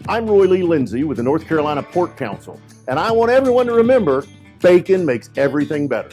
I'm Roy Lee Lindsay with the North Carolina Pork Council, and I want everyone to remember bacon makes everything better.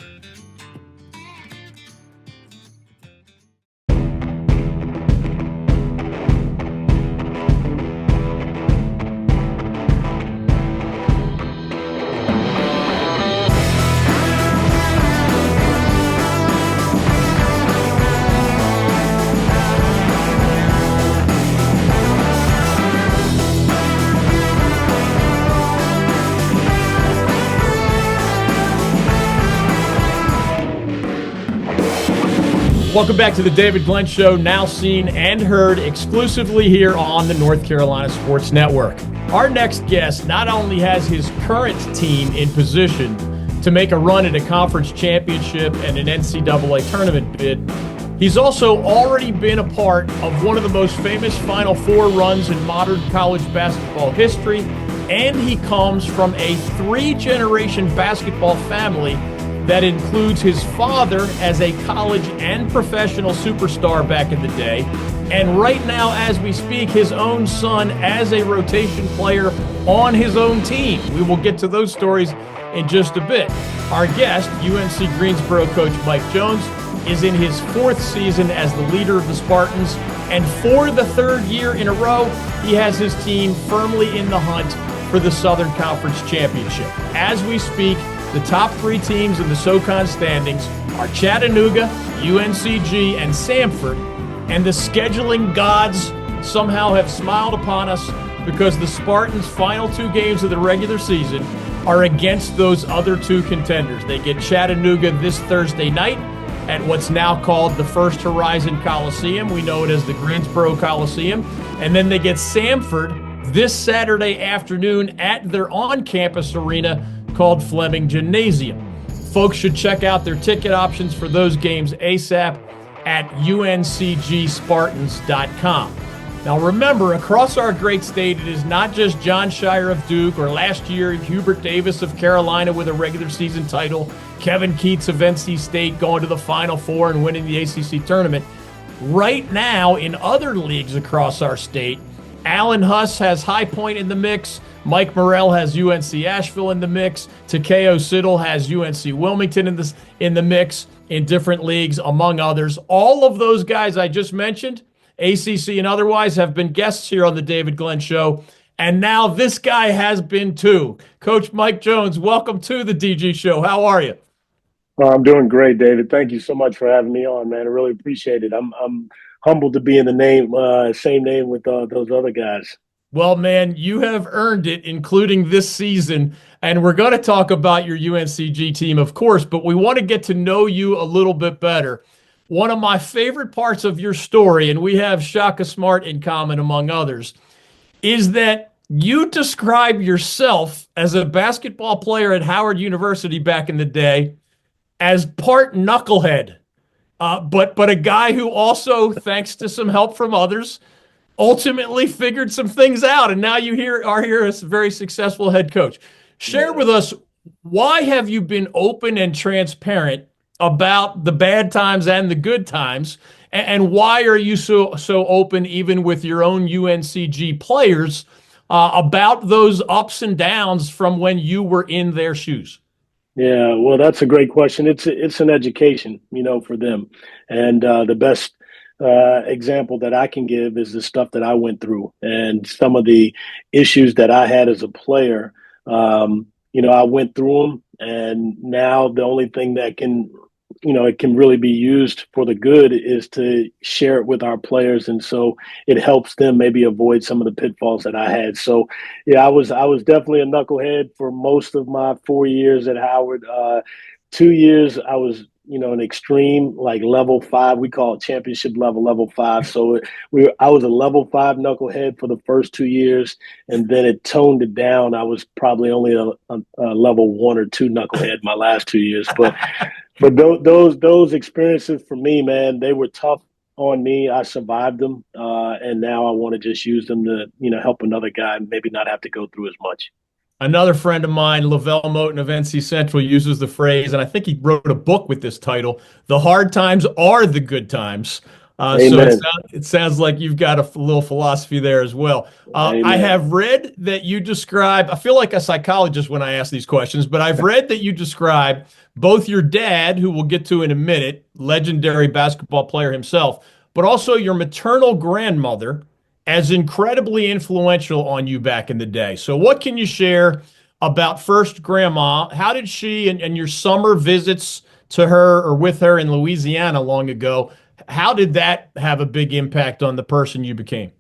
Welcome back to the David Glenn Show, now seen and heard exclusively here on the North Carolina Sports Network. Our next guest not only has his current team in position to make a run at a conference championship and an NCAA tournament bid, he's also already been a part of one of the most famous Final Four runs in modern college basketball history, and he comes from a three-generation basketball family that includes his father as a college and professional superstar back in the day, and right now, as we speak, his own son as a rotation player on his own team. We will get to those stories in just a bit. Our guest, UNC Greensboro coach Mike Jones, is in his fourth season as the leader of the Spartans, and for the third year in a row, he has his team firmly in the hunt for the Southern Conference Championship. As we speak, the top three teams in the SoCon standings are Chattanooga, UNCG, and Samford, and the scheduling gods somehow have smiled upon us because the Spartans' final two games of the regular season are against those other two contenders. They get Chattanooga this Thursday night at what's now called the First Horizon Coliseum. We know it as the Greensboro Coliseum. And then they get Samford this Saturday afternoon at their on-campus arena called Fleming Gymnasium. Folks should check out their ticket options for those games ASAP at uncgspartans.com. Now remember, across our great state, it is not just John Shire of Duke or last year Hubert Davis of Carolina with a regular season title, Kevin Keatts of NC State going to the Final Four and winning the ACC tournament. Right now, in other leagues across our state, Alan Huss has High Point in the mix. Mike Morrell has UNC Asheville in the mix. Takeo Siddle has UNC Wilmington in the mix in different leagues, among others. All of those guys I just mentioned, ACC and otherwise, have been guests here on the David Glenn Show. And now this guy has been too. Coach Mike Jones, welcome to the DG Show. How are you? I'm doing great, David. Thank you so much for having me on, man. I really appreciate it. I'm humbled to be in the same name with those other guys. Well, man, you have earned it, including this season. And we're going to talk about your UNCG team, of course, but we want to get to know you a little bit better. One of my favorite parts of your story, and we have Shaka Smart in common, among others, is that you describe yourself as a basketball player at Howard University back in the day as part knucklehead, but a guy who also, thanks to some help from others, ultimately figured some things out, and now you are here as a very successful head coach. Share with us, why have you been open and transparent about the bad times and the good times, and why are you so open, even with your own UNCG players, about those ups and downs from when you were in their shoes? Yeah, well, that's a great question. It's an education, for them, and the best example that I can give is the stuff that I went through and some of the issues that I had as a player. I went through them, and now the only thing that can, it can really be used for the good is to share it with our players. And so it helps them maybe avoid some of the pitfalls that I had. So, yeah, I was definitely a knucklehead for most of my 4 years at Howard. 2 years I was, an extreme, like level 5. We call it championship level 5. So I was a level 5 knucklehead for the first 2 years, and then it toned it down. I was probably only a level 1 or 2 knucklehead my last 2 years. But those experiences for me, man, they were tough on me. I survived them, and now I want to just use them to, help another guy maybe not have to go through as much. Another friend of mine, Lavelle Moten of NC Central, uses the phrase, and I think he wrote a book with this title, "The hard times are the good times." So Amen. it sounds like you've got a little philosophy there as well. I Amen. have read that you describe, I feel like a psychologist when I ask these questions, but I've read that you describe both your dad, who we'll get to in a minute, legendary basketball player himself, but also your maternal grandmother as incredibly influential on you back in the day. So, what can you share about first grandma? How did she and your summer visits to her or with her in Louisiana long ago? How did that have a big impact on the person you became?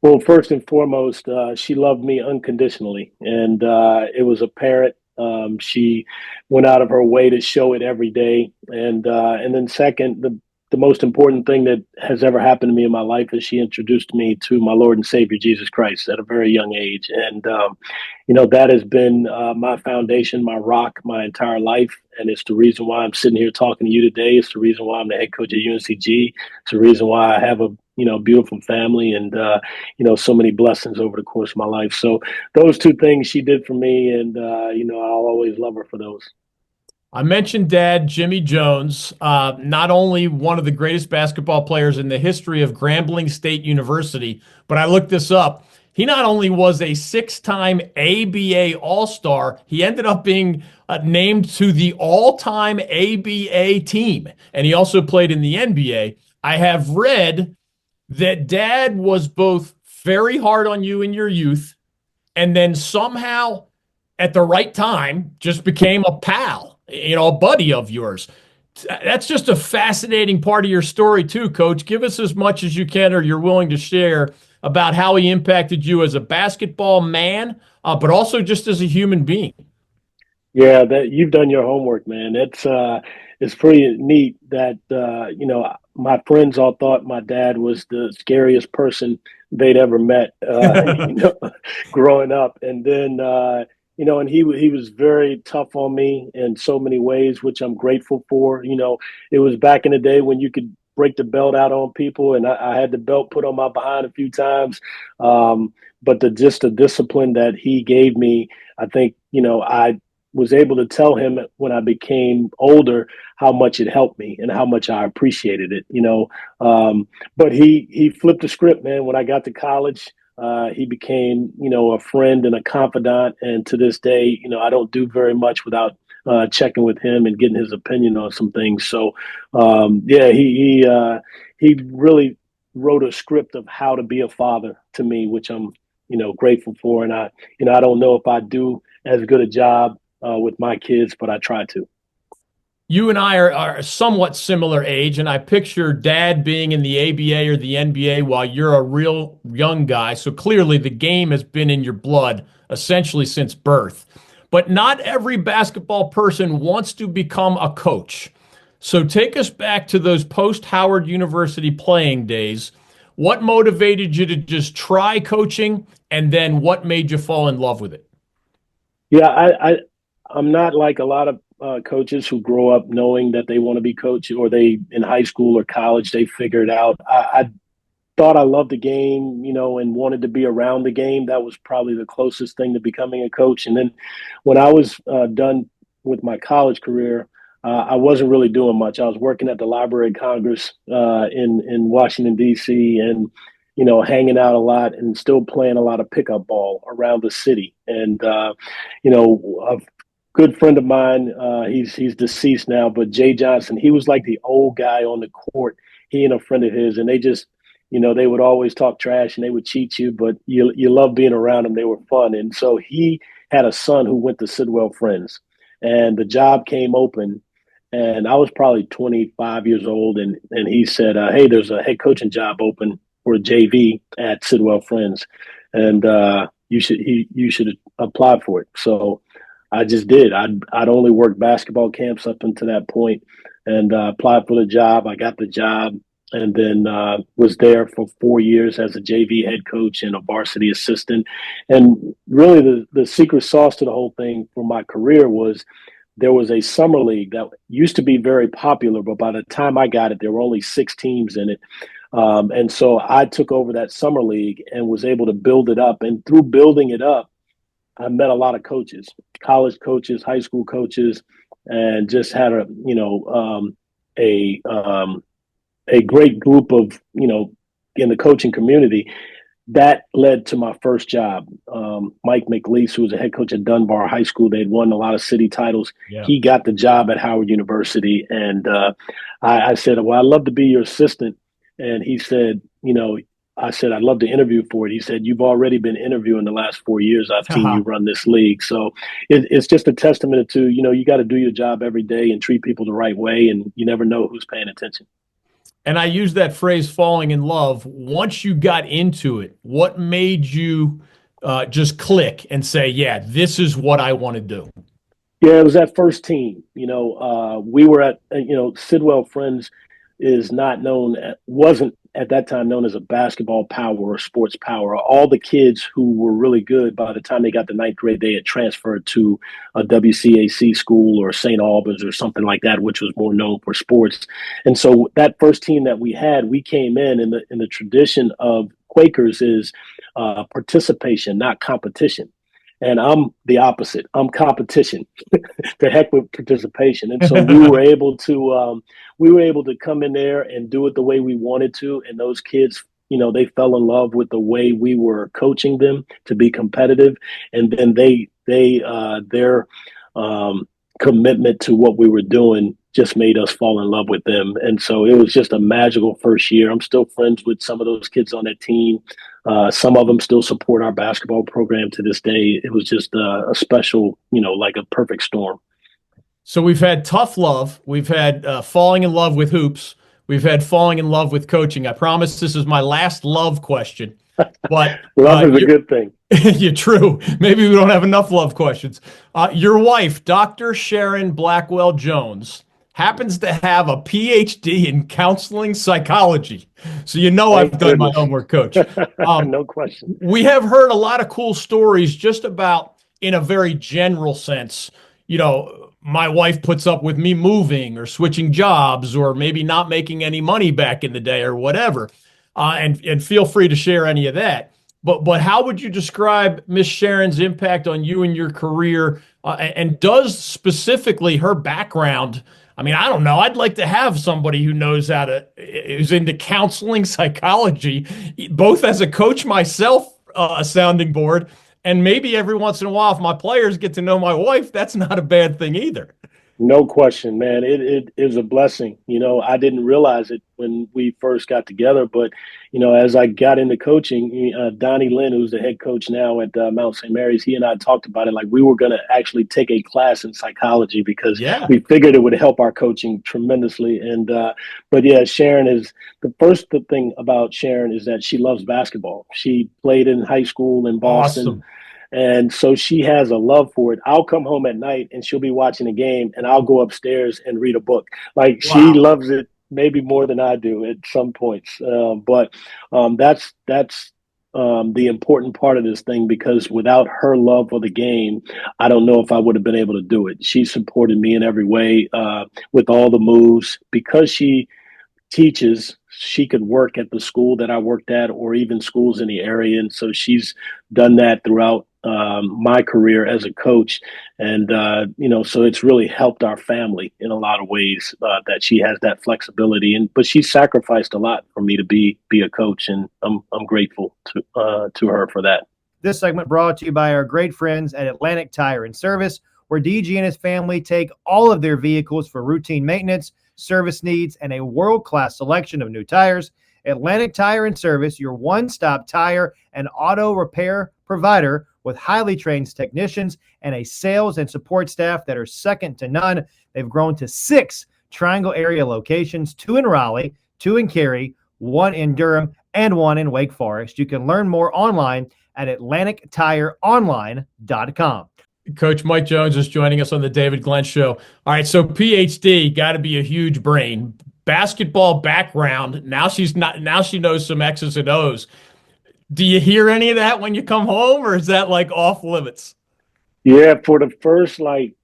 Well, first and foremost, she loved me unconditionally, and it was apparent. She went out of her way to show it every day, and then second, the most important thing that has ever happened to me in my life is she introduced me to my Lord and Savior Jesus Christ at a very young age, and that has been my foundation, my rock, my entire life, and it's the reason why I'm sitting here talking to you today. It's the reason why I'm the head coach at UNCG. It's the reason why I have a beautiful family and so many blessings over the course of my life. So those two things she did for me, and I'll always love her for those. I mentioned Dad, Jimmy Jones, not only one of the greatest basketball players in the history of Grambling State University, but I looked this up. He not only was a six-time ABA All-Star, he ended up being named to the all-time ABA team, and he also played in the NBA. I have read that Dad was both very hard on you in your youth and then somehow at the right time just became a pal, a buddy of yours. That's just a fascinating part of your story too, Coach. Give us as much as you can or you're willing to share about how he impacted you as a basketball man, but also just as a human being. Yeah, that you've done your homework, man. It's pretty neat that my friends all thought my dad was the scariest person they'd ever met, growing up, and then and he was very tough on me in so many ways, which I'm grateful for. It was back in the day when you could break the belt out on people, and I had the belt put on my behind a few times, but the discipline that he gave me, I think I was able to tell him when I became older how much it helped me and how much I appreciated it. But he flipped the script, man. When I got to college, he became, a friend and a confidant. And to this day, I don't do very much without checking with him and getting his opinion on some things. So, yeah, he really wrote a script of how to be a father to me, which I'm, grateful for. And I don't know if I do as good a job with my kids, but I try to. You and I are somewhat similar age, and I picture Dad being in the ABA or the NBA while you're a real young guy. So clearly the game has been in your blood essentially since birth. But not every basketball person wants to become a coach. So take us back to those post-Howard University playing days. What motivated you to just try coaching, and then what made you fall in love with it? Yeah, I'm not like a lot of coaches who grow up knowing that they want to be coach, or they in high school or college they figure it out. I thought I loved the game, and wanted to be around the game. That was probably the closest thing to becoming a coach. And then when I was done with my college career, I wasn't really doing much. I was working at the Library of Congress in Washington D.C. and hanging out a lot and still playing a lot of pickup ball around the city. And a good friend of mine, he's deceased now, but Jay Johnson, he was like the old guy on the court. He and a friend of his, and they just they would always talk trash and they would cheat you, but you love being around them. They were fun. And so he had a son who went to Sidwell Friends, and the job came open. And I was probably 25 years old, and he said, "Hey, there's a head coaching job open for JV at Sidwell Friends, and you should apply for it." So I just did. I'd only worked basketball camps up until that point, and applied for the job. I got the job, and then was there for 4 years as a JV head coach and a varsity assistant. And really, the secret sauce to the whole thing for my career was there was a summer league that used to be very popular, but by the time I got it, there were only 6 teams in it. And so I took over that summer league and was able to build it up. And through building it up, I met a lot of coaches, college coaches, high school coaches, and just had a a great group of, in the coaching community. That led to my first job. Mike McLeese, who was a head coach at Dunbar High School, they'd won a lot of city titles. Yeah. He got the job at Howard University. And I said, well, I'd love to be your assistant. And he said, I said, I'd love to interview for it. He said, you've already been interviewing the last 4 years. I've seen you run this league. So it's just a testament to, you got to do your job every day and treat people the right way. And you never know who's paying attention. And I use that phrase, falling in love. Once you got into it, what made you just click and say, yeah, this is what I want to do? Yeah, it was that first team. We were at, Sidwell Friends wasn't at that time known as a basketball power or sports power. All the kids who were really good, by the time they got to ninth grade, they had transferred to a WCAC school or St. Albans or something like that, which was more known for sports. And so that first team that we had, we came in the tradition of Quakers is participation, not competition. And I'm the opposite. I'm competition. The heck with participation. And so we were able to come in there and do it the way we wanted to. And those kids, they fell in love with the way we were coaching them to be competitive. And then their commitment to what we were doing just made us fall in love with them. And so it was just a magical first year. I'm still friends with some of those kids on that team. Some of them still support our basketball program to this day. It was just a special, like a perfect storm. So we've had tough love. We've had falling in love with hoops. We've had falling in love with coaching. I promise this is my last love question. But love is a good thing. Yeah, true. Maybe we don't have enough love questions. Your wife, Dr. Sharon Blackwell Jones, happens to have a PhD in counseling psychology. So I've done my homework, Coach. No question. We have heard a lot of cool stories just about, in a very general sense, my wife puts up with me moving or switching jobs or maybe not making any money back in the day or whatever. And feel free to share any of that. But how would you describe Miss Sharon's impact on you and your career? And does specifically her background, I mean, I don't know. I'd like to have somebody who who's into counseling psychology, both as a coach myself, a sounding board, and maybe every once in a while, if my players get to know my wife, that's not a bad thing either. No question, man. It is a blessing. I didn't realize it when we first got together, but, as I got into coaching, Donnie Lynn, who's the head coach now at Mount St. Mary's, he and I talked about it. Like we were going to actually take a class in psychology because we figured it would help our coaching tremendously. And, but yeah, the first thing about Sharon is that she loves basketball. She played in high school in Boston. Awesome. And so she has a love for it. I'll come home at night and she'll be watching a game and I'll go upstairs and read a book. Like she loves it maybe more than I do at some points. But that's the important part of this thing, because without her love for the game, I don't know if I would have been able to do it. She supported me in every way with all the moves. Because she teaches, she could work at the school that I worked at or even schools in the area. And so she's done that throughout my career as a coach. And, so it's really helped our family in a lot of ways that she has that flexibility. But she sacrificed a lot for me to be a coach. And I'm grateful to her for that. This segment brought to you by our great friends at Atlantic Tire and Service, where DG and his family take all of their vehicles for routine maintenance, service needs, and a world-class selection of new tires. Atlantic Tire and Service, your one-stop tire and auto repair provider with highly trained technicians and a sales and support staff that are second to none. They've grown to 6 Triangle area locations, 2 in Raleigh, 2 in Cary, 1 in Durham, and 1 in Wake Forest. You can learn more online at AtlanticTireOnline.com. Coach Mike Jones is joining us on the David Glenn Show. All right, so PhD, got to be a huge brain. Basketball background. Now she knows some X's and O's. Do you hear any of that when you come home, or is that like off limits? Yeah, for the first 10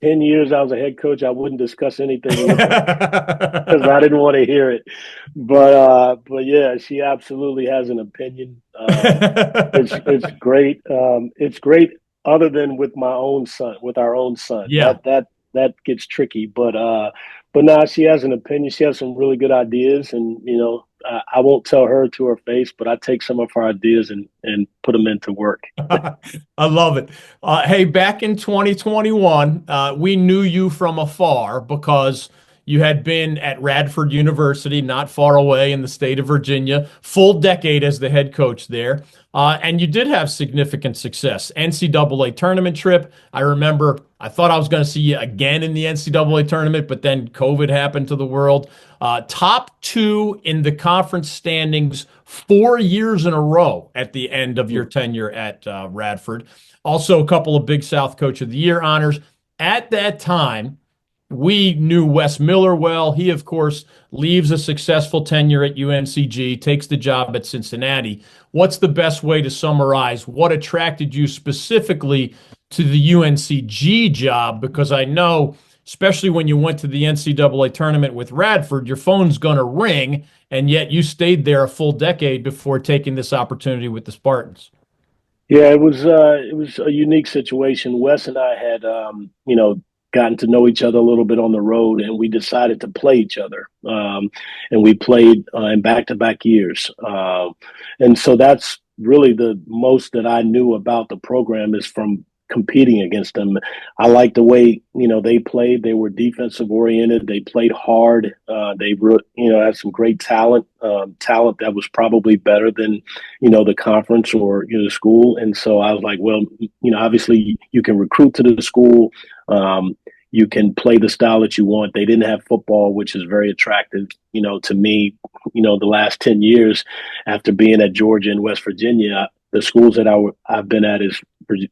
years I was a head coach, I wouldn't discuss anything with her because I didn't want to hear it. But yeah, she absolutely has an opinion. It's great. It's great other than with our own son. Yeah. That gets tricky. But But nah, she has an opinion. She has some really good ideas, and I won't tell her to her face, but I take some of her ideas and put them into work. I love it. Hey, back in 2021, we knew you from afar because you had been at Radford University, not far away in the state of Virginia, full decade as the head coach there. And you did have significant success. NCAA tournament trip. I remember I thought I was going to see you again in the NCAA tournament, but then COVID happened to the world. Top two in the conference standings 4 years in a row at the end of your tenure at Radford. Also, a couple of Big South Coach of the Year honors. At that time, we knew Wes Miller well. He, of course, leaves a successful tenure at UNCG, takes the job at Cincinnati. What's the best way to summarize what attracted you specifically to the UNCG job? Because I know, especially when you went to the NCAA tournament with Radford, your phone's going to ring, and yet you stayed there a full decade before taking this opportunity with the Spartans. Yeah, it was a unique situation. Wes and I had gotten to know each other a little bit on the road, and we decided to play each other. And we played in back-to-back years. And so that's really the most that I knew about the program is from competing against them. I liked the way, they played. They were defensive oriented. They played hard. They had some great talent that was probably better than, the conference or, the school. And so I was like, well, obviously you can recruit to the school. You can play the style that you want. They didn't have football, which is very attractive, to me, the last 10 years after being at Georgia and West Virginia. The schools that I've been at is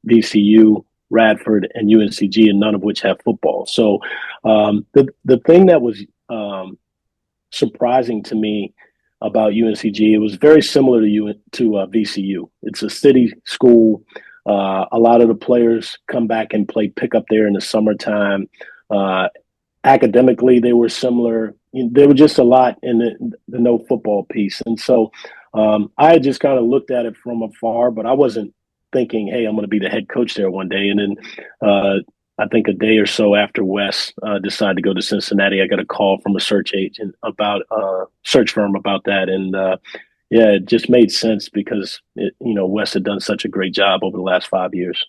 VCU, Radford, and UNCG, and none of which have football. So the thing that was surprising to me about UNCG, it was very similar to VCU. It's a city school. A lot of the players come back and play pickup there in the summertime. Academically, they were similar. There were just a lot in the no football piece. And so I had just kind of looked at it from afar, but I wasn't thinking, hey, I'm going to be the head coach there one day. And then I think a day or so after Wes decided to go to Cincinnati, I got a call from a search firm about that. And yeah, it just made sense because Wes had done such a great job over the last 5 years.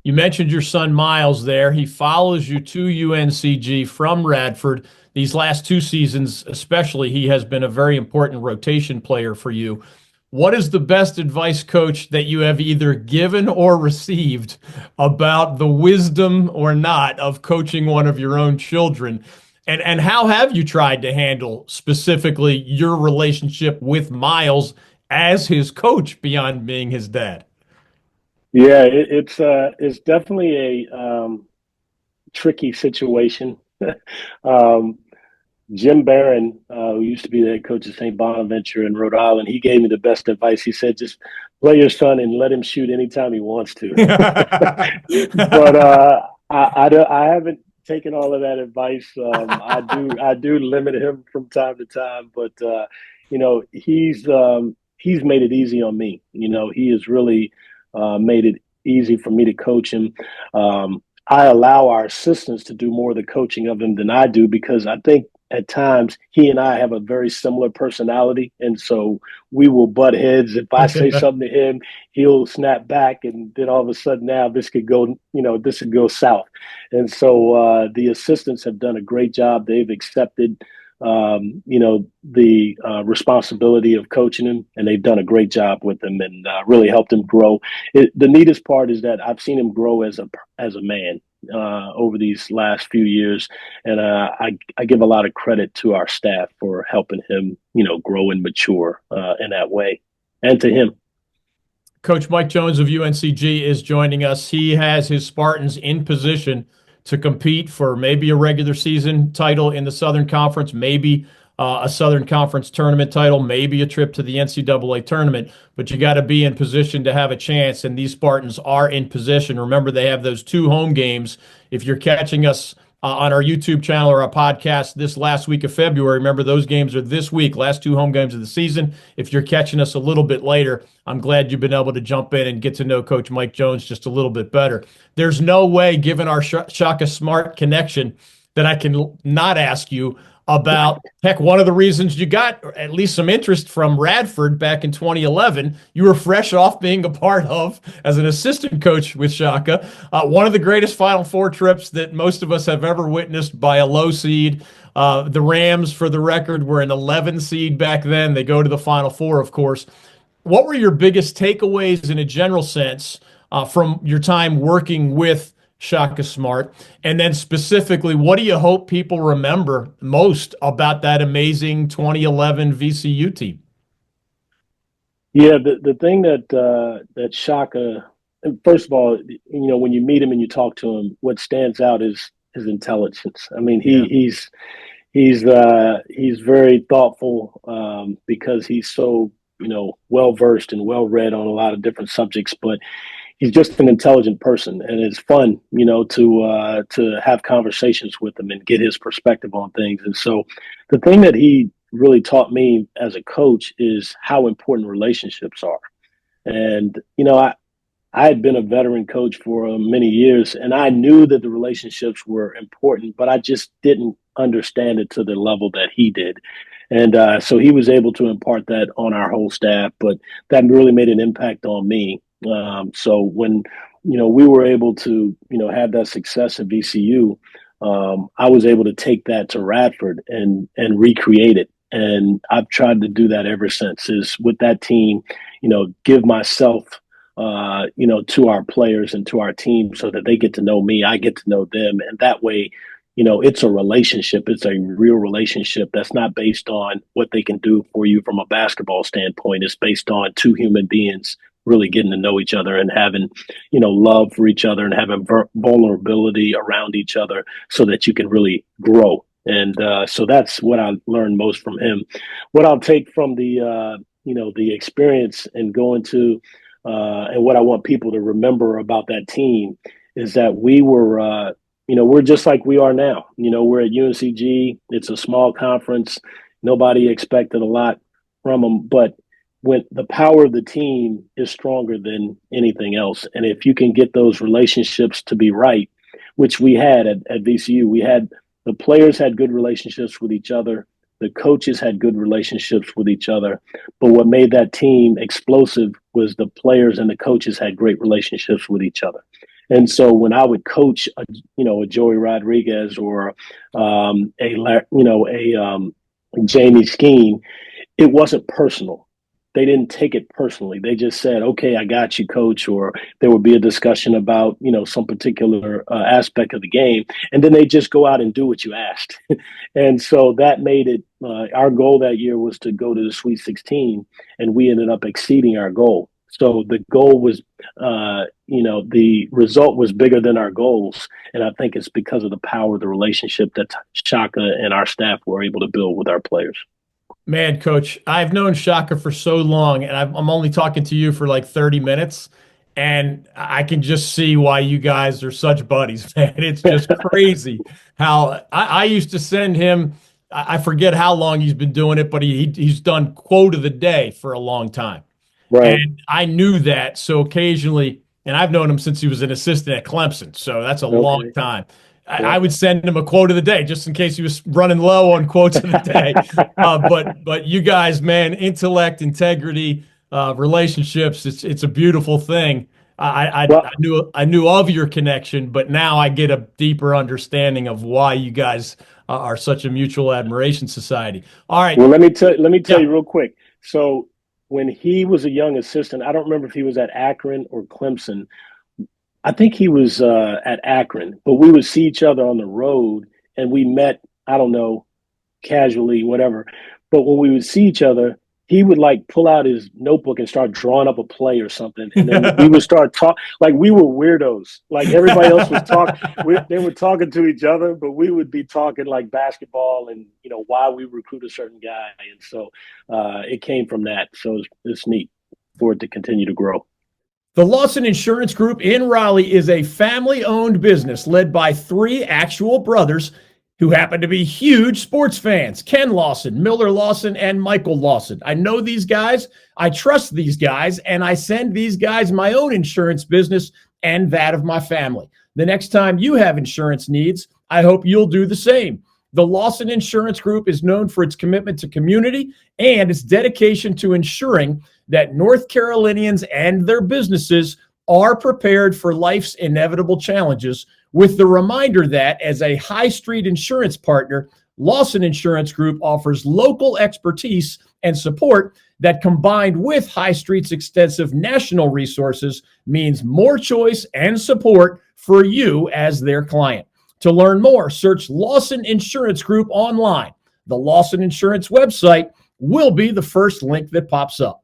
You mentioned your son Miles there. He follows you to UNCG from Radford. These last two seasons, especially, he has been a very important rotation player for you. What is the best advice, Coach, that you have either given or received about the wisdom or not of coaching one of your own children? And how have you tried to handle specifically your relationship with Miles as his coach beyond being his dad? Yeah, it's definitely a tricky situation. Jim Barron, who used to be the head coach at St. Bonaventure in Rhode Island, he gave me the best advice. He said, just play your son and let him shoot anytime he wants to. But I haven't taken all of that advice. I do limit him from time to time, but he's made it easy on me. He has really made it easy for me to coach him. I allow our assistants to do more of the coaching of him than I do because I think at times he and I have a very similar personality. And so we will butt heads. If I say something to him, he'll snap back. And then all of a sudden now this could go south. And so the assistants have done a great job. They've accepted, the responsibility of coaching him, and they've done a great job with him and really helped him grow. The neatest part is that I've seen him grow as a man over these last few years, and I give a lot of credit to our staff for helping him, grow and mature in that way, and to him. Coach Mike Jones of UNCG is joining us. He has his Spartans in position to compete for maybe a regular season title in the Southern Conference, maybe a Southern Conference tournament title, maybe a trip to the NCAA tournament, but you got to be in position to have a chance, and these Spartans are in position. Remember, they have those 2 home games. If you're catching us on our YouTube channel or our podcast this last week of February, remember those games are this week, last 2 home games of the season. If you're catching us a little bit later, I'm glad you've been able to jump in and get to know Coach Mike Jones just a little bit better. There's no way, given our Shaka Smart connection, that I can not ask you about. Heck, one of the reasons you got at least some interest from Radford back in 2011, you were fresh off being a part of as an assistant coach with Shaka. One of the greatest Final Four trips that most of us have ever witnessed by a low seed. The Rams, for the record, were an 11 seed back then. They go to the Final Four, of course. What were your biggest takeaways in a general sense from your time working with Shaka Smart? And then specifically, what do you hope people remember most about that amazing 2011 VCU team? Yeah, the thing that Shaka, first of all, when you meet him and you talk to him, what stands out is his intelligence. I mean, he's very thoughtful because he's so well versed and well read on a lot of different subjects, but he's just an intelligent person, and it's fun, to have conversations with him and get his perspective on things. And so the thing that he really taught me as a coach is how important relationships are. And, I had been a veteran coach for many years, and I knew that the relationships were important, but I just didn't understand it to the level that he did. And so he was able to impart that on our whole staff, but that really made an impact on me. So when, we were able to, have that success at VCU, I was able to take that to Radford and recreate it. And I've tried to do that ever since, is with that team, give myself, to our players and to our team so that they get to know me, I get to know them. And that way, it's a relationship. It's a real relationship that's not based on what they can do for you from a basketball standpoint. It's based on two human beings really getting to know each other and having, love for each other and having vulnerability around each other so that you can really grow. And so that's what I learned most from him. What I'll take from the experience and going to, and what I want people to remember about that team is that we were, we're just like we are now. We're at UNCG. It's a small conference. Nobody expected a lot from them, but when the power of the team is stronger than anything else. And if you can get those relationships to be right, which we had at VCU, the players had good relationships with each other. The coaches had good relationships with each other. But what made that team explosive was the players and the coaches had great relationships with each other. And so when I would coach, a Joey Rodriguez or Jamie Skeen, it wasn't personal. They didn't take it personally. They just said, okay, I got you, coach. Or there would be a discussion about, some particular aspect of the game. And then they just go out and do what you asked. And so that made it, our goal that year was to go to the Sweet 16, and we ended up exceeding our goal. So the goal was, the result was bigger than our goals. And I think it's because of the power of the relationship that Shaka and our staff were able to build with our players. Man, Coach, I've known Shaka for so long, and I'm only talking to you for like 30 minutes, and I can just see why you guys are such buddies, man. It's just crazy how I used to send him, I forget how long he's been doing it, but he's done quote of the day for a long time. Right. And I knew that, so occasionally, and I've known him since he was an assistant at Clemson, so that's a long time. I would send him a quote of the day just in case he was running low on quotes of the day. But you guys, man, intellect, integrity, relationships, it's a beautiful thing. I knew of your connection, but now I get a deeper understanding of why you guys are such a mutual admiration society. All right. Well, let me tell you real quick. So when he was a young assistant, I don't remember if he was at Akron or Clemson. I think he was at Akron, but we would see each other on the road, and we met, I don't know, casually, whatever. But when we would see each other, he would pull out his notebook and start drawing up a play or something. And then we would start talking like we were weirdos. Like everybody else was talking. They were talking to each other, but we would be talking like basketball and, why we recruit a certain guy. And so it came from that. So it's neat for it to continue to grow. The Lawson Insurance Group in Raleigh is a family-owned business led by three actual brothers who happen to be huge sports fans: Ken Lawson, Miller Lawson, and Michael Lawson. I know these guys, I trust these guys, and I send these guys my own insurance business and that of my family. The next time you have insurance needs, I hope you'll do the same. The Lawson Insurance Group is known for its commitment to community and its dedication to ensuring that North Carolinians and their businesses are prepared for life's inevitable challenges, with the reminder that as a high street insurance partner, Lawson Insurance Group offers local expertise and support that, combined with High Street's extensive national resources, means more choice and support for you as their client. To learn more, search Lawson Insurance Group online. The Lawson Insurance website will be the first link that pops up.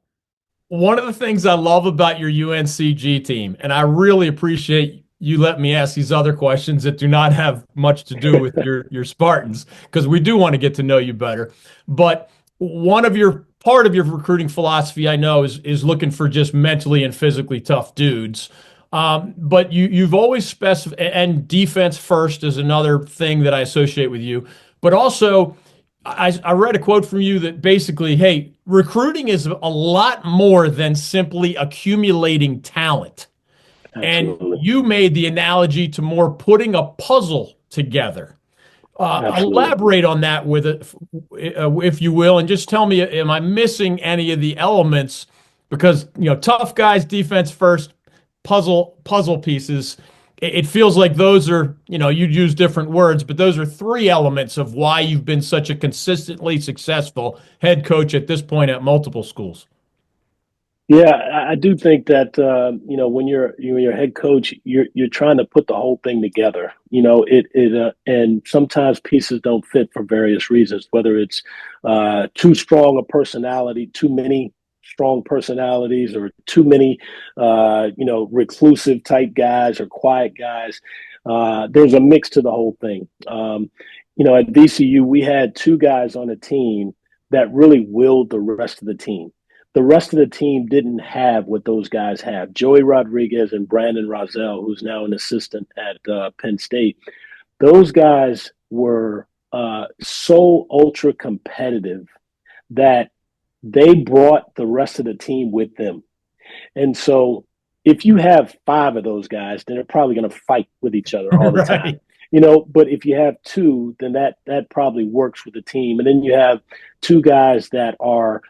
One of the things I love about your UNCG team, and I really appreciate you let me ask these other questions that do not have much to do with your Spartans, because we do want to get to know you better. But part of your recruiting philosophy, I know, is looking for just mentally and physically tough dudes. But you've always specified, and defense first is another thing that I associate with you. But also, I read a quote from you that basically, hey, recruiting is a lot more than simply accumulating talent. Absolutely. And you made the analogy to more putting a puzzle together. Elaborate on that with if you will, and just tell me, am I missing any of the elements? Because, tough guys, defense first, puzzle pieces. It feels like those are, you'd use different words, but those are three elements of why you've been such a consistently successful head coach at this point at multiple schools. Yeah, I do think that when you're head coach, you're trying to put the whole thing together. And sometimes pieces don't fit for various reasons, whether it's too strong a personality, too many strong personalities, or too many reclusive type guys or quiet guys. There's a mix to the whole thing. At VCU, we had two guys on the team that really willed the rest of the team. The rest of the team didn't have what those guys have. Joey Rodriguez and Brandon Rozelle, who's now an assistant at Penn State, those guys were so ultra competitive that they brought the rest of the team with them. And so if you have five of those guys, then they're probably going to fight with each other all the time. But if you have two, then that probably works with the team. And then you have two guys that are,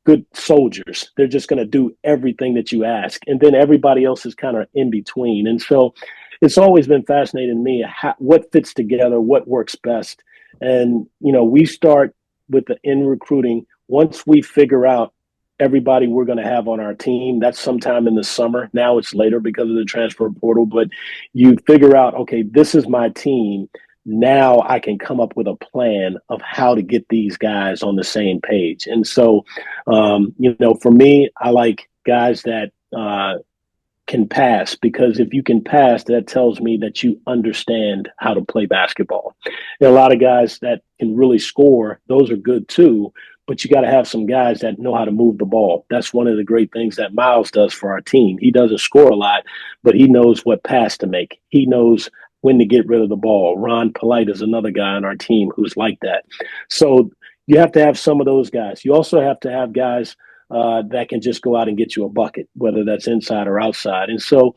good soldiers. They're just going to do everything that you ask. And then everybody else is kind of in between. And so it's always been fascinating to me what fits together, what works best. And, we start with in recruiting. Once we figure out everybody we're going to have on our team, that's sometime in the summer. Now it's later because of the transfer portal, but you figure out, okay, this is my team. Now I can come up with a plan of how to get these guys on the same page. And so, for me, I like guys that can pass, because if you can pass, that tells me that you understand how to play basketball. There are a lot of guys that can really score. Those are good too, but you got to have some guys that know how to move the ball. That's one of the great things that Miles does for our team. He doesn't score a lot, but he knows what pass to make. He knows when to get rid of the ball. Ron Polite is another guy on our team who's like that. So you have to have some of those guys. You also have to have guys that can just go out and get you a bucket, whether that's inside or outside. And so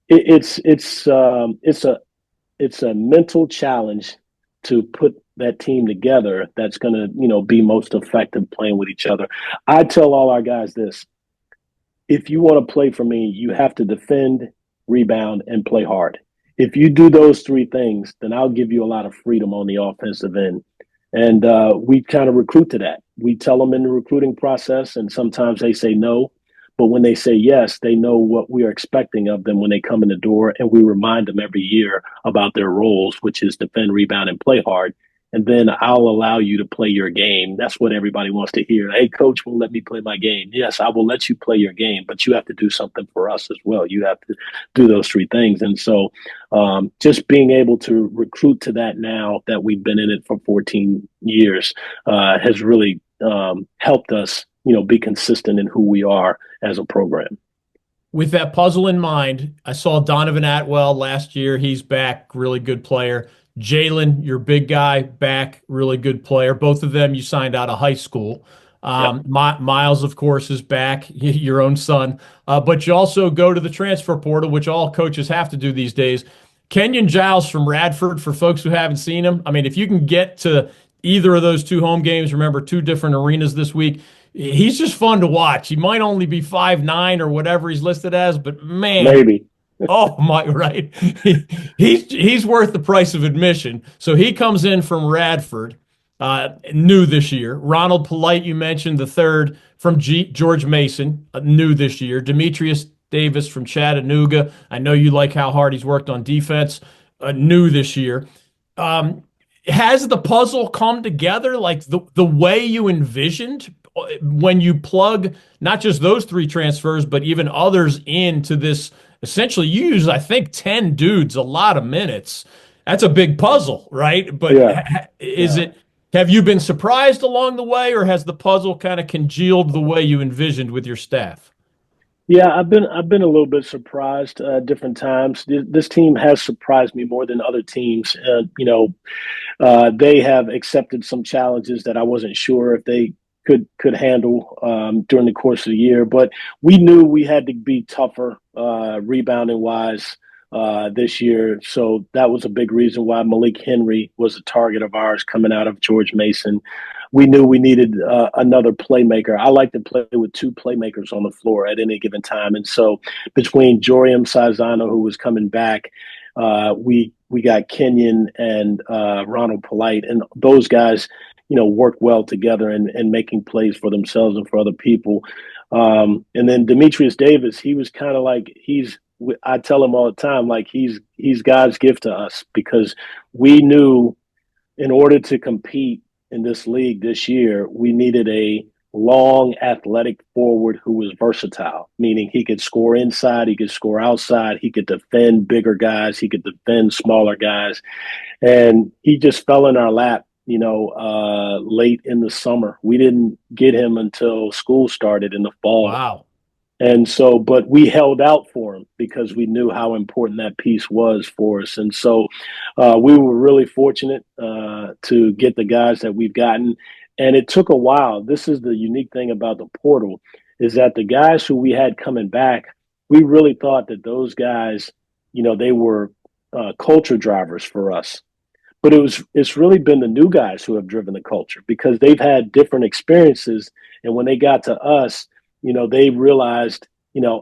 it's a mental challenge to put that team together that's going to be most effective playing with each other. I tell all our guys this: if you want to play for me, you have to defend, rebound, and play hard. If you do those three things, then I'll give you a lot of freedom on the offensive end. And we kind of recruit to that. We tell them in the recruiting process, and sometimes they say no. But when they say yes, they know what we are expecting of them when they come in the door. And we remind them every year about their roles, which is defend, rebound, and play hard. And then I'll allow you to play your game. That's what everybody wants to hear. Hey, coach won't let me play my game. Yes, I will let you play your game, but you have to do something for us as well. You have to do those three things. And so just being able to recruit to that now that we've been in it for 14 years has really helped us, be consistent in who we are as a program. With that puzzle in mind, I saw Donovan Atwell last year. He's back, really good player. Jalen, your big guy, back, really good player. Both of them you signed out of high school. Yep. Miles, of course, is back, your own son. But you also go to the transfer portal, which all coaches have to do these days. Kenyon Giles from Radford, for folks who haven't seen him. I mean, if you can get to either of those two home games, remember, two different arenas this week, he's just fun to watch. He might only be 5'9" or whatever he's listed as, but man, Maybe. oh my, right. He's worth the price of admission. So he comes in from Radford, new this year. Ronald Polite, you mentioned, the third from George Mason, new this year. Demetrius Davis from Chattanooga. I know you like how hard he's worked on defense, new this year. Has the puzzle come together like the way you envisioned when you plug not just those three transfers, but even others into this? Essentially, you use, I think, 10 dudes, a lot of minutes. That's a big puzzle, right? But have you been surprised along the way, or has the puzzle kind of congealed the way you envisioned with your staff? Yeah, I've been a little bit surprised at different times. This team has surprised me more than other teams. They have accepted some challenges that I wasn't sure if they could handle during the course of the year. But we knew we had to be tougher rebounding wise this year. So that was a big reason why Malik Henry was a target of ours coming out of George Mason. We knew we needed another playmaker. I like to play with two playmakers on the floor at any given time. And so between Jorium Saizano, who was coming back, we got Kenyon and Ronald Polite, and those guys, work well together and making plays for themselves and for other people. And then Demetrius Davis, he was kind of like, I tell him all the time, like he's God's gift to us, because we knew in order to compete in this league this year, we needed a long, athletic forward who was versatile, meaning he could score inside, he could score outside, he could defend bigger guys, he could defend smaller guys. And he just fell in our lap, late in the summer. We didn't get him until school started in the fall. Wow. And so, but we held out for him because we knew how important that piece was for us. And so we were really fortunate to get the guys that we've gotten. And it took a while. This is the unique thing about the portal, is that the guys who we had coming back, we really thought that those guys, they were culture drivers for us. But it's really been the new guys who have driven the culture, because they've had different experiences. And when they got to us, they realized,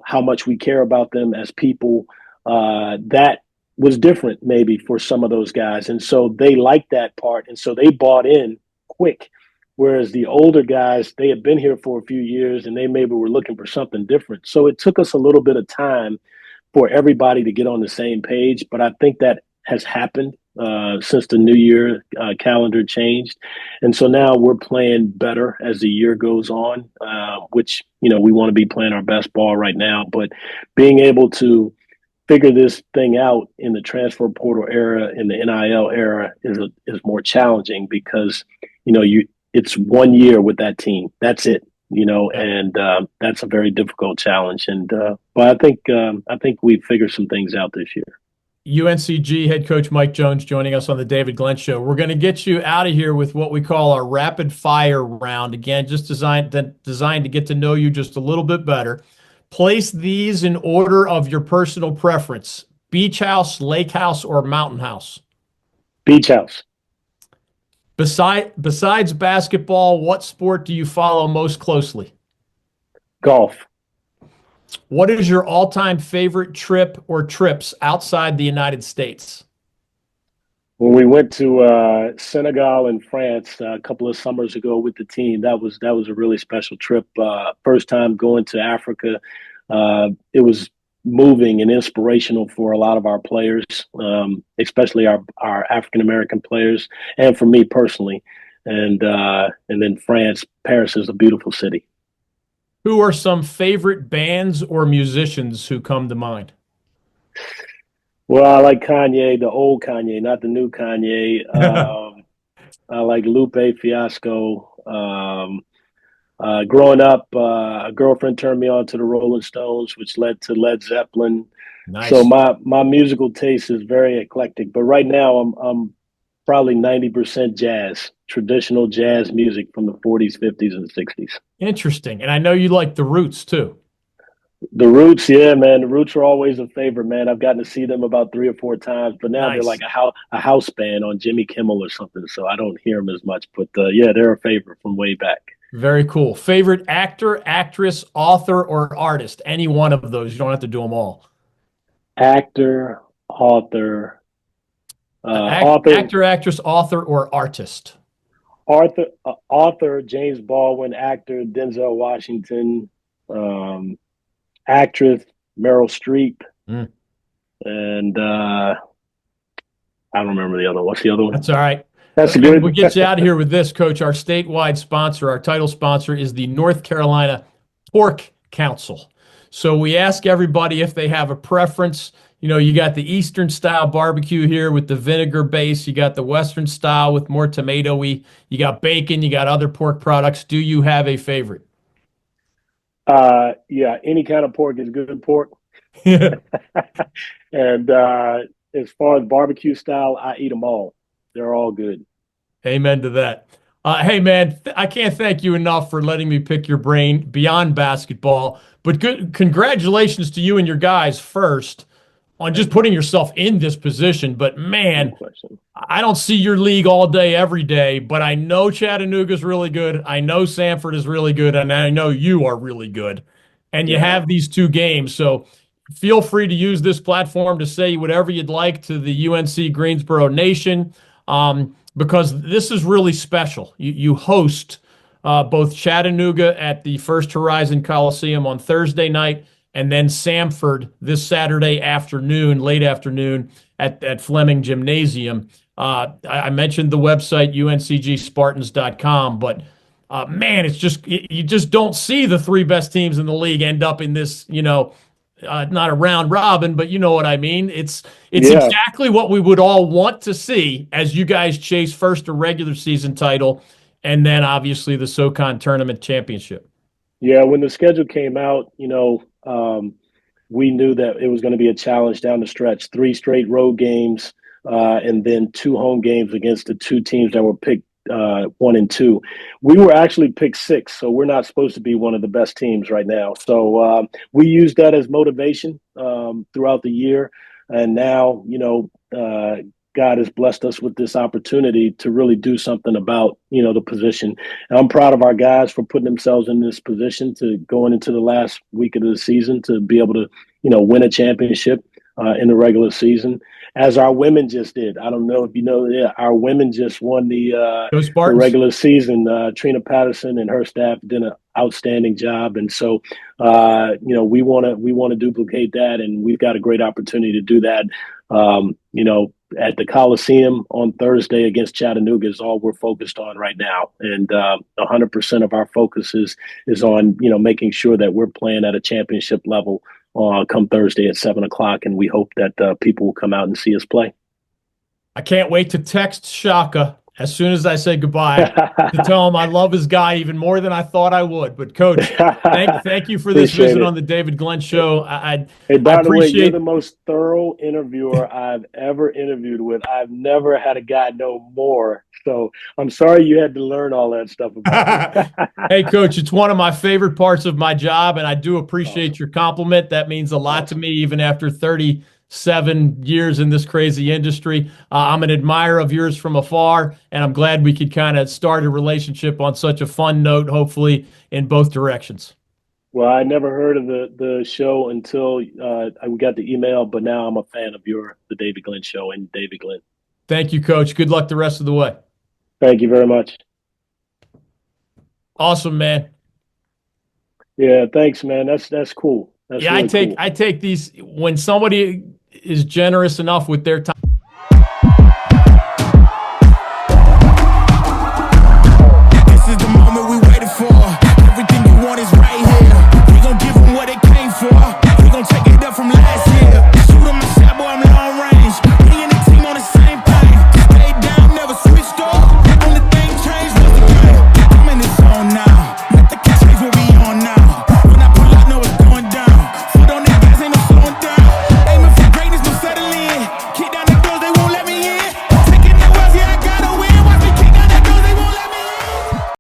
how much we care about them as people. That was different maybe for some of those guys. And so they liked that part. And so they bought in quick. Whereas the older guys, they had been here for a few years and they maybe were looking for something different. So it took us a little bit of time for everybody to get on the same page. But I think that has happened since the new year calendar changed. And so now we're playing better as the year goes on, which, we want to be playing our best ball right now. But being able to figure this thing out in the transfer portal era, in the NIL era, is more challenging, because, it's 1 year with that team. That's it, and that's a very difficult challenge. And but I think we figured some things out this year. UNCG head coach Mike Jones joining us on the David Glenn Show. We're going to get you out of here with what we call our rapid fire round. Again, just designed to get to know you just a little bit better. Place these in order of your personal preference: beach house, lake house, or mountain house. Beach house. Besides basketball, what sport do you follow most closely? Golf. What is your all-time favorite trip or trips outside the United States? When we went to Senegal and France a couple of summers ago with the team, that was a really special trip. First time going to Africa. It was moving and inspirational for a lot of our players, especially our African-American players, and for me personally. And then France, Paris is a beautiful city. Who are some favorite bands or musicians who come to mind? Well, I like Kanye, the old Kanye, not the new Kanye. I like Lupe Fiasco. Growing up, a girlfriend turned me on to the Rolling Stones, which led to Led Zeppelin. Nice. So my musical taste is very eclectic. But right now, I'm probably 90% jazz, traditional jazz music from the 40s, 50s, and 60s. Interesting. And I know you like the Roots too. The Roots, yeah, man. The Roots are always a favorite, man. I've gotten to see them about 3 or 4 times, but now they're Nice. like a house band on Jimmy Kimmel or something, so I don't hear them as much. But yeah, they're a favorite from way back. Very cool. Favorite actor, actress, author, or artist? Any one of those. You don't have to do them all. Actor, author, author, Actor, actress, author, or artist? author James Baldwin, actor Denzel Washington, actress Meryl Streep, Mm. and I don't remember the other one. What's the other one? That's all right. That's And good. we'll get you out of here with this, Coach. Our statewide sponsor, our title sponsor, is the North Carolina Pork Council. So we ask everybody if they have a preference. You know, you got the Eastern style barbecue here with the vinegar base. You got the Western style with more tomatoey. You got bacon. You got other pork products. Do you have a favorite? Yeah, any kind of pork is good pork. And as far as barbecue style, I eat them all. They're all good. Amen to that. Hey, man, I can't thank you enough for letting me pick your brain beyond basketball. But good, congratulations to you and your guys first on just putting yourself in this position. But man, Good question. I don't see your league all day, every day. But I know Chattanooga's really good. I know Samford is really good, and I know you are really good. And you have these 2 games, so feel free to use this platform to say whatever you'd like to the UNC Greensboro Nation. Because this is really special. You host both Chattanooga at the First Horizon Coliseum on Thursday night, and then Samford this Saturday afternoon, late afternoon, at Fleming Gymnasium. I mentioned the website, uncgspartans.com, but man, it's just you just don't see the 3 best teams in the league end up in this, not a round robin, but you know what I mean. It's exactly what we would all want to see as you guys chase first a regular season title, and then obviously the SoCon Tournament championship. Yeah, when the schedule came out, we knew that it was going to be a challenge down the stretch. 3 straight road games, and then 2 home games against the 2 teams that were picked 1 and 2. We were actually picked 6, so we're not supposed to be one of the best teams right now. So we used that as motivation throughout the year, and now God has blessed us with this opportunity to really do something about the position. And I'm proud of our guys for putting themselves in this position to going into the last week of the season to be able to win a championship in the regular season, as our women just did. I don't know if you know, our women just won the regular season. Trina Patterson and her staff did an outstanding job, and so we want to duplicate that, and we've got a great opportunity to do that. At the Coliseum on Thursday against Chattanooga is all we're focused on right now, and 100% of our focus is on making sure that we're playing at a championship level come Thursday at 7:00, and we hope that people will come out and see us play. I can't wait to text Shaka as soon as I say goodbye to tell him I love his guy even more than I thought I would. But Coach, thank you for this visit on the David Glenn Show. Hey, by the way, you're appreciate the most thorough interviewer I've ever interviewed with. I've never had a guy know more. So I'm sorry you had to learn all that stuff about me. Hey, Coach, it's one of my favorite parts of my job, and I do appreciate your compliment. That means a lot to me, even after 37 years in this crazy industry. I'm an admirer of yours from afar, and I'm glad we could kind of start a relationship on such a fun note, hopefully in both directions. Well, I never heard of the show until we got the email, but now I'm a fan of the David Glenn Show and David Glenn. Thank you, Coach. Good luck the rest of the way. Thank you very much. Awesome, man. Yeah, thanks, man. That's cool. That's really cool. I take these when somebody is generous enough with their time.